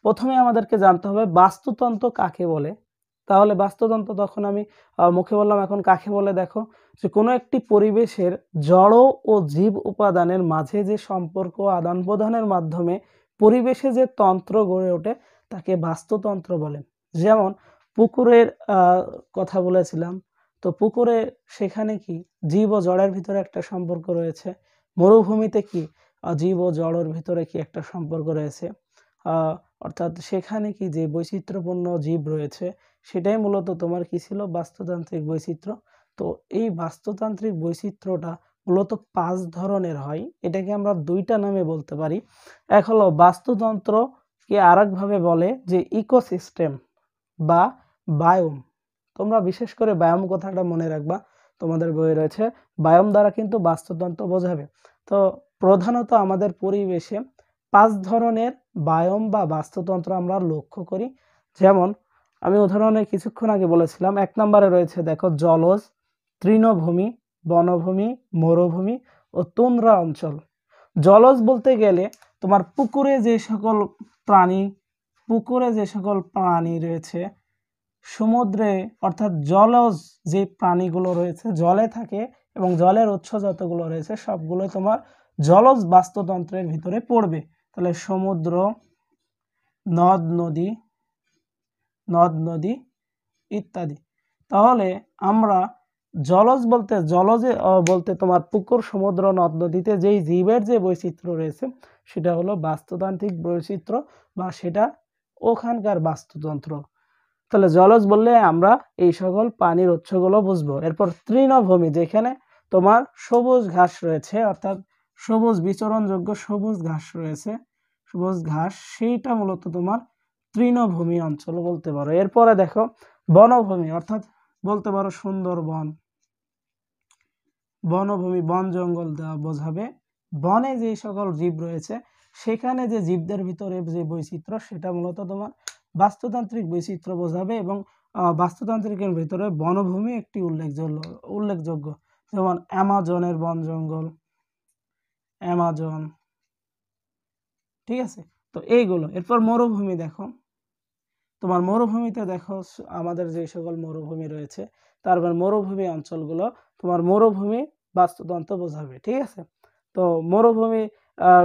প্রথমে আমাদেরকে জানতে হবে বাস্তুতন্ত্র কাকে বলে। তাহলে বাস্তুতন্ত্র তখন আমি মুখে বললাম, এখন কাকে বলে দেখো, যে কোনো একটি পরিবেশের জড় ও জীব উপাদানের মাঝে যে সম্পর্ক আদান প্রদানের মাধ্যমে পরিবেশে যে তন্ত্র গড়ে ওঠে তাকে বাস্তুতন্ত্র বলে। যেমন পুকুরের কথা বলেছিলাম, তো পুকুরে সেখানে কি জীব ও জড়ের ভিতরে একটা সম্পর্ক রয়েছে। মরুভূমিতে কি জীব ও জড়ের ভিতরে কি একটা সম্পর্ক রয়েছে, অর্থাৎ সেখানে কি যে বৈচিত্র্যপূর্ণ জীব রয়েছে সেটাই মূলত তোমার কি ছিল, বাস্তুতান্ত্রিক বৈচিত্র্য। তো এই বাস্তুতান্ত্রিক বৈচিত্র্যটা মূলত 5 ধরনের হয়। এটাকে আমরা দুইটা নামে বলতে পারি। এক হলো বাস্তুতন্ত্রকে আরেকভাবে বলে যে ইকোসিস্টেম বা বায়োম। তোমরা বিশেষ করে বায়োম কথাটা মনে রাখবা, তোমাদের বইয়ে রয়েছে বায়োম দ্বারা কিন্তু বাস্তুতন্ত্র বোঝাবে। তো প্রধানত আমাদের পরিবেশে 5 ধরনের বায়োম বা বাস্তুতন্ত্র আমরা লক্ষ্য করি। যেমন আমি উদাহরণে কিছুক্ষণ আগে বলেছিলাম, 1 নম্বরে রয়েছে দেখো জলজ, তৃণভূমি, বনভূমি, মরুভূমি ও তুন্দ্রা অঞ্চল। জলজ বলতে গেলে তোমার পুকুরে যে সকল প্রাণী রয়েছে, সমুদ্রে অর্থাৎ জলজ যে প্রাণীগুলো রয়েছে জলে থাকে এবং জলের উৎস যতগুলো রয়েছে সবগুলো তোমার জলজ বাস্তুতন্ত্রের ভিতরে পড়বে। তাহলে সমুদ্র, নদ নদী ইত্যাদি। তাহলে আমরা জলজ বলতে তোমার পুকুর, সমুদ্র, নদ নদীতে যেই জীবের যে বৈচিত্র্য রয়েছে সেটা হলো বাস্তুতান্ত্রিক বৈচিত্র্য বা সেটা ওখানকার বাস্তুতন্ত্র। তাহলে জলজ বললে আমরা এই সকল পানির উৎসগুলো বুঝবো। এরপর তৃণভূমি, যেখানে তোমার সবুজ ঘাস রয়েছে, অর্থাৎ সবুজ বিচরণযোগ্য সবুজ ঘাস রয়েছে, সবুজ ঘাস, সেইটা মূলত তোমার তৃণভূমি অঞ্চল বলতে পারো। এরপরে দেখো বনভূমি, অর্থাৎ বলতে পারো সুন্দরবন। বনভূমি বন জঙ্গল দেওয়া বোঝাবে। বনে যে সকল জীব রয়েছে সেখানে যে জীবদের ভিতরে যে বৈচিত্র্য সেটা মূলত তোমার বাস্তুতান্ত্রিক বৈচিত্র্য বোঝাবে এবং বাস্তুতান্ত্রিকের ভিতরে বনভূমি একটি উল্লেখযোগ্য। যেমন অ্যামাজনের বন জঙ্গল, অ্যামাজন, ঠিক আছে। তো এইগুলো। এরপর মরুভূমি দেখো, তোমার মরুভূমিতে দেখো আমাদের যে সকল মরুভূমি রয়েছে তারপর মরুভূমি অঞ্চলগুলো তোমার মরুভূমি বাস্তুতন্ত্র বোঝাবে, ঠিক আছে। তো মরুভূমি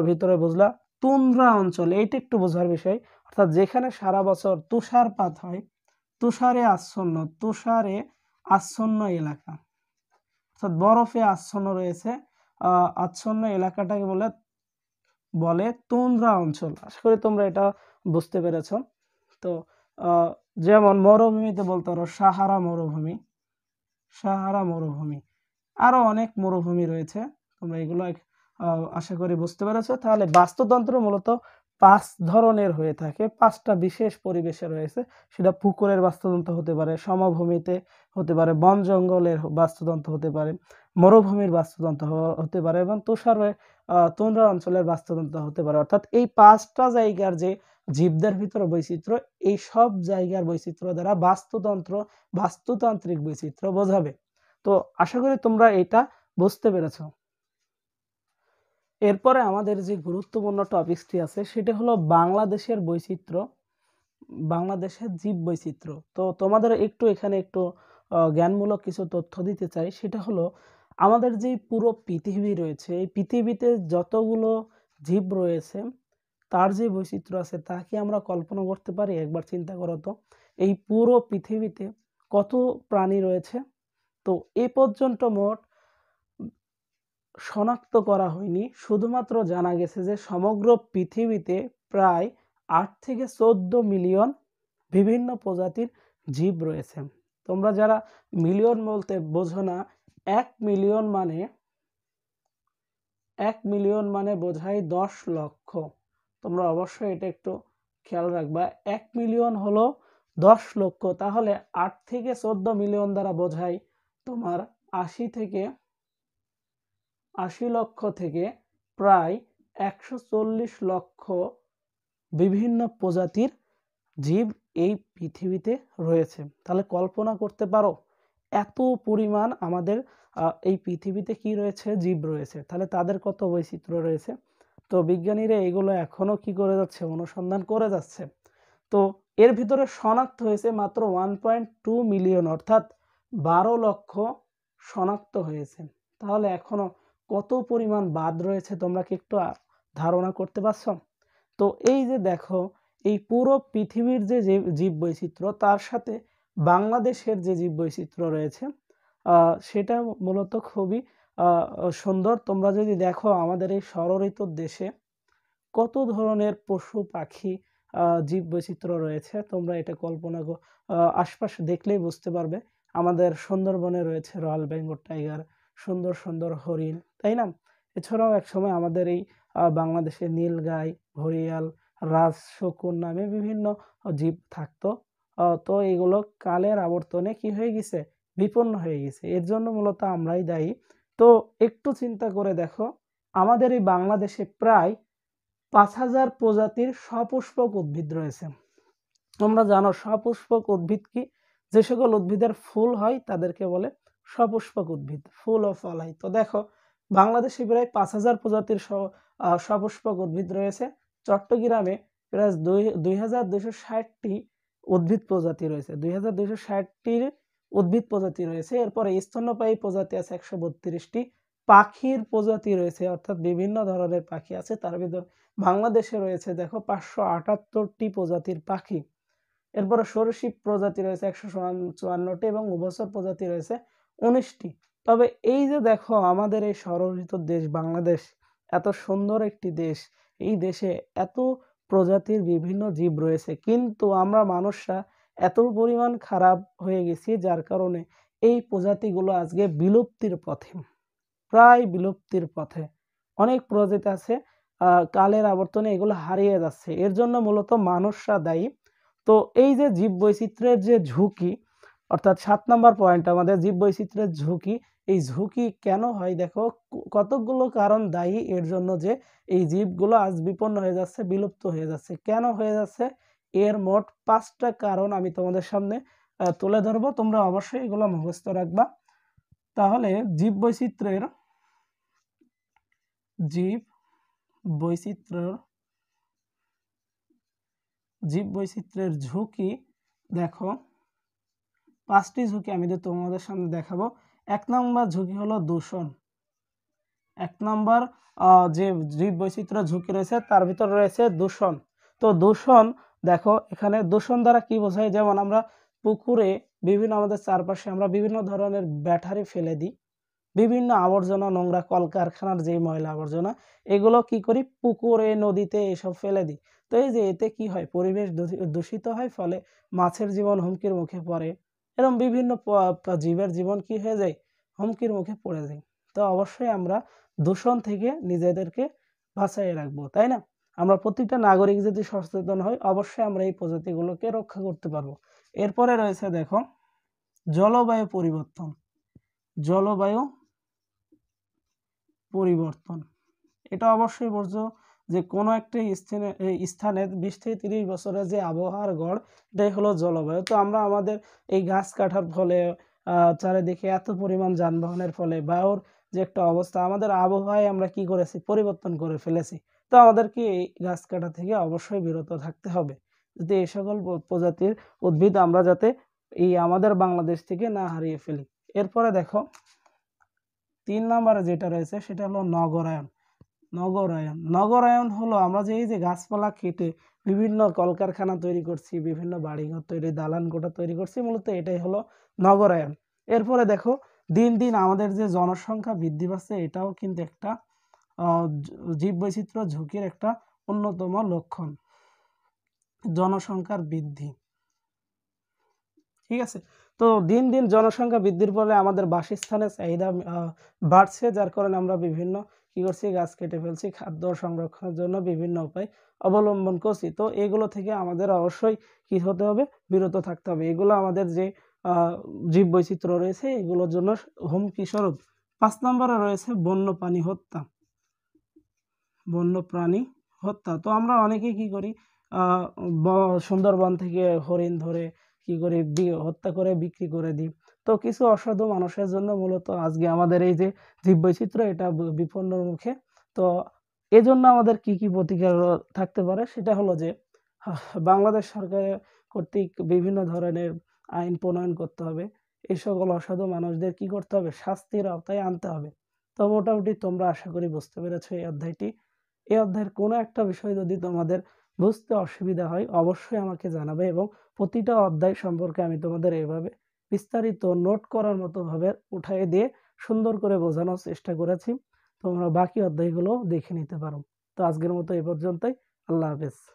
ভিতরে বুঝলা। তুন্দ্রা অঞ্চল, এইটা একটু বোঝার বিষয়, অর্থাৎ যেখানে সারা বছর তুষারপাত হয়, তুষারে আচ্ছন্ন এলাকা, অর্থাৎ বরফে আচ্ছন্ন রয়েছে, আচ্ছন্ন এলাকাটাকে বলে তুন্দ্রা অঞ্চল। আশা করি তোমরা এটা বুঝতে পেরেছ। তো যেমন মরুভূমিতে বলতে পারো সাহারা মরুভূমি, আরো অনেক মরুভূমি রয়েছে, তোমরা এগুলো আশা করি বুঝতে পেরেছো। তাহলে বাস্তুতন্ত্র মূলত 5 ধরনের হয়ে থাকে, 5টা বিশেষ পরিবেশে রয়েছে। সেটা পুকুরের বাস্তুতন্ত্র হতে পারে, সমভূমিতে হতে পারে, বন জঙ্গলের বাস্তুতন্ত্র হতে পারে, মরুভূমির বাস্তুতন্ত্র হতে পারে এবং তুন্দ্রা অঞ্চলের বাস্তুতন্ত্র হতে পারে। অর্থাৎ এই 5টা জায়গার যে জীবদের ভিতরে বৈচিত্র্য, এই সব জায়গার বৈচিত্র্য দ্বারা বাস্তুতান্ত্রিক বৈচিত্র্য বোঝাবে। তো আশা করি তোমরা এটা বুঝতে পেরেছ। এরপরে আমাদের যে গুরুত্বপূর্ণ টপিকটি আছে সেটা হলো বাংলাদেশের বৈচিত্র্য, বাংলাদেশের জীব বৈচিত্র্য। তো তোমাদের এখানে একটু জ্ঞানমূলক কিছু তথ্য দিতে চাই। সেটা হলো আমাদের যে পুরো পৃথিবী রয়েছে, এই পৃথিবীতে যতগুলো জীব রয়েছে তার যে বৈচিত্র্য আছে তা কি আমরা কল্পনা করতে পারি? একবার চিন্তা করো তো, এই পুরো পৃথিবীতে কত প্রাণী রয়েছে। তো এ পর্যন্ত মোট শনাক্ত করা হয়নি, শুধুমাত্র জানা গেছে যে সমগ্র পৃথিবীতে প্রায় 8 থেকে 14 মিলিয়ন বিভিন্ন প্রজাতির জীব রয়েছে। তোমরা যারা মিলিয়ন বলতে বোঝো না, 1 মিলিয়ন মানে বোঝায় 10 লক্ষ। তোমরা অবশ্যই এটা একটু খেয়াল রাখবা, 1 মিলিয়ন হলো 10 লক্ষ। তাহলে 8 থেকে 14 মিলিয়ন দ্বারা বোঝায় তোমার 80 লক্ষ থেকে প্রায় 140 লক্ষ বিভিন্ন প্রজাতির জীব এই পৃথিবীতে রয়েছে। তাহলে কল্পনা করতে পারো এত পরিমাণ আমাদের এই পৃথিবীতে কি রয়েছে, জীব রয়েছে। তাহলে তাদের কত বৈচিত্র্য রয়েছে। তো বিজ্ঞানীরা এগুলো এখনো কি করে যাচ্ছে, অনুসন্ধান করে যাচ্ছে। তো এর ভিতরে শনাক্ত হয়েছে মাত্র 1.2 মিলিয়ন, অর্থাৎ 12 লক্ষ শনাক্ত হয়েছে। তাহলে এখনো কত পরিমাণ বাদ রয়েছে তোমরা কি একটু ধারণা করতে পারছো? তো এই যে দেখো, এই পুরো পৃথিবীর যে জীববৈচিত্র্য তার সাথে বাংলাদেশের যে জীববৈচিত্র্য রয়েছে সেটা মূলত খুবই সুন্দর। তোমরা যদি দেখো আমাদের এই ষড়ঋতুর দেশে কত ধরনের পশু পাখি জীববৈচিত্র্য রয়েছে, তোমরা এটা কল্পনা আশপাশে দেখলেই বুঝতে পারবে। আমাদের সুন্দরবনে রয়েছে রয়্যাল বেঙ্গল টাইগার, সুন্দর সুন্দর হরিণ, তাই না? এছাড়াও একসময় আমাদের এই বাংলাদেশে নীলগাই, ঘড়িয়াল, রাজশকুন নামে বিভিন্ন জীব থাকতো। তো এগুলো কালের আবর্তনে কি হয়ে গেছে? বিপন্ন হয়ে গেছে। এর জন্য মূলত আমরাই দায়ী। তো একটু চিন্তা করে দেখো, আমাদের এই বাংলাদেশে প্রায় 5000 প্রজাতির সপুষ্পক উদ্ভিদ রয়েছে। তোমরা জানো সপুষ্পক উদ্ভিদ কি? যে সকল উদ্ভিদের ফুল হয় তাদেরকে বলে সপুষ্পক উদ্ভিদ, ফুল ও ফল হয়। তো দেখো, বাংলাদেশে প্রায় 5000 প্রজাতির সপুষ্পক উদ্ভিদ রয়েছে। চট্টগ্রামে প্রায় 2260টি উদ্ভিদ প্রজাতি রয়েছে, 2260টির উদ্ভিদ প্রজাতি রয়েছে। এরপরে স্তন্যপায়ী প্রজাতি আছে 132টি, পাখির প্রজাতি রয়েছে, অর্থাৎ বিভিন্ন ধরনের পাখি আছে। তার ভিতর বাংলাদেশে রয়েছে দেখো 578টি প্রজাতির পাখি। এরপরে সরীসৃপ প্রজাতি রয়েছে 154টি এবং উভচর প্রজাতি রয়েছে 19টি। তবে এই যে দেখো, আমাদের এই ষড়ঋতুর দেশ বাংলাদেশ এত সুন্দর একটি দেশ, এই দেশে এত প্রজাতির বিভিন্ন জীব রয়েছে, কিন্তু আমরা মানুষরা এত পরিমাণ খারাপ হয়ে গেছি যার কারণে এই প্রজাতিগুলো আজকে বিলুপ্তির পথে, প্রায় বিলুপ্তির পথে। অনেক প্রজাতি আছে কালের আবর্তনে এগুলো হারিয়ে যাচ্ছে। এর জন্য মূলত মানুষরা দায়ী। তো এই যে জীববৈচিত্র্যের যে ঝুঁকি, অর্থাৎ 7 নম্বর পয়েন্ট আমাদের জীববৈচিত্র্যের ঝুঁকি। এই ঝুঁকি কেন হয় দেখো, কতগুলো কারণ দায়ী এর জন্য যে এই জীবগুলো আজ বিপন্ন হয়ে যাচ্ছে, বিলুপ্ত হয়ে যাচ্ছে। কেন হয়ে যাচ্ছে? এর মোট 5টা কারণ আমি তোমাদের সামনে তুলে ধরবো, তোমরা অবশ্যই এগুলো মুখস্থ রাখবা। তাহলে জীববৈচিত্র্যের জীববৈচিত্র্যের ঝুঁকি দেখো, 5টি ঝুঁকি আমি তোমাদের সামনে দেখাবো। 1 নম্বর ঝুঁকি হলো দূষণ। 1 নম্বর যে জীববৈচিত্র্য ঝুঁকি রয়েছে তার ভিতর রয়েছে দূষণ। তো দূষণ দেখো, এখানে দূষণ দ্বারা কি বোঝায়? যেমন আমরা পুকুরে বিভিন্ন আমাদের চারপাশে আমরা বিভিন্ন ধরনের ব্যাটারি ফেলে দিই, বিভিন্ন আবর্জনা, নোংরা কলকারখানার যে ময়লা আবর্জনা, এগুলো কি করি? পুকুরে, নদীতে এসব ফেলে দিই। তো এই যে এতে কি হয়? পরিবেশ দূষিত হয়, ফলে মাছের জীবন হুমকির মুখে পড়ে, এরকম বিভিন্ন জীবের জীবন কি হয়ে যায়? হুমকির মুখে পড়ে যায়। তো অবশ্যই আমরা দূষণ থেকে নিজেদেরকে বাঁচিয়ে রাখবো, তাই না? আমরা প্রত্যেকটা নাগরিক যদি সচেতন হই, অবশ্যই আমরা এই প্রজাতিগুলোকে রক্ষা করতে পারবো। এরপরে রয়েছে দেখো জলবায়ু পরিবর্তন। জলবায়ু পরিবর্তন, এটা অবশ্যই বুঝছো যে কোনো একটা স্থানে 20 থেকে 30 বছরের যে আবহাওয়ার গড়, এটাই হলো জলবায়ু। তো আমরা আমাদের এই গাছ কাটার ফলে চারিদিকে এত পরিমাণ যানবাহনের ফলে বায়ুর যে একটা অবস্থা, আমাদের আবহাওয়ায় আমরা কি করেছি? পরিবর্তন করে ফেলেছি। তো আমাদেরকে এই গাছ কাটা থেকে অবশ্যই বিরত থাকতে হবে, যাতে এই সকল প্রজাতির উদ্ভিদ আমরা যাতে এই আমাদের বাংলাদেশ থেকে না হারিয়ে ফেলি। এরপরে দেখো 3 নম্বরে যেটা রয়েছে সেটা হলো নগরায়ন। নগরায়ন হলো আমরা যে এই যে গাছপালা কেটে বিভিন্ন কলকারখানা তৈরি করছি, বিভিন্ন বাড়িঘর তৈরি, দালান কোঠা তৈরি করছি, মূলত এটাই হলো নগরায়ন। এরপরে দেখো দিন দিন আমাদের যে জনসংখ্যা বৃদ্ধি পাচ্ছে, এটাও কিন্তু একটা জীববৈচিত্র্য ঝুঁকির একটা অন্যতম লক্ষণ, জনসংখ্যার বৃদ্ধি। ঠিক আছে? তো দিন দিন জনসংখ্যা বৃদ্ধির ফলে আমাদের বাসস্থানের চাহিদা বাড়ছে, যার কারণে আমরা বিভিন্ন কি করছি? গাছ কেটে ফেলছি, খাদ্য সংরক্ষণের জন্য বিভিন্ন উপায় অবলম্বন করছি। তো এগুলো থেকে আমাদের অবশ্যই কি হতে হবে? বিরত থাকতে হবে। এগুলো আমাদের যে জীববৈচিত্র্য রয়েছে এগুলোর জন্য হুমকি স্বরূপ। 5 নম্বরে রয়েছে বন্যপ্রাণী হত্যা। বন্যপ্রাণী হত্যা, তো আমরা অনেকেই কি করি? সুন্দরবন থেকে হরিণ ধরে কি করি? হত্যা করে বিক্রি করে দিই। তো কিছু অসাধু মানুষের জন্য মূলত আজকে আমাদের এই যে জীববৈচিত্র্য, এটা বিপন্নর মুখে। তো এজন্য আমাদের কি কি প্রতিকার থাকতে পারে? সেটা হলো যে বাংলাদেশ সরকার কর্তৃক বিভিন্ন ধরনের আইন প্রণয়ন করতে হবে। এই সকল অসাধু মানুষদের কি করতে হবে? শাস্তির আওতায় আনতে হবে। তো মোটামুটি তোমরা আশা করি বুঝতে পেরেছো এই অধ্যায়টি। এই অধ্যায়ের কোনো একটা বিষয় যদি তোমাদের বুঝতে অসুবিধা হয় অবশ্যই আমাকে জানাবে এবং প্রতিটা অধ্যায় সম্পর্কে আমি তোমাদের এভাবে বিস্তারিত নোট করার মতো ভাবে উঠায়ে দিয়ে সুন্দর করে বোঝানোর চেষ্টা করেছি। তোমরা বাকি অধ্যায়গুলো দেখে নিতে পারো। তো আজকের মতো এই পর্যন্তই। আল্লাহ হাফেজ।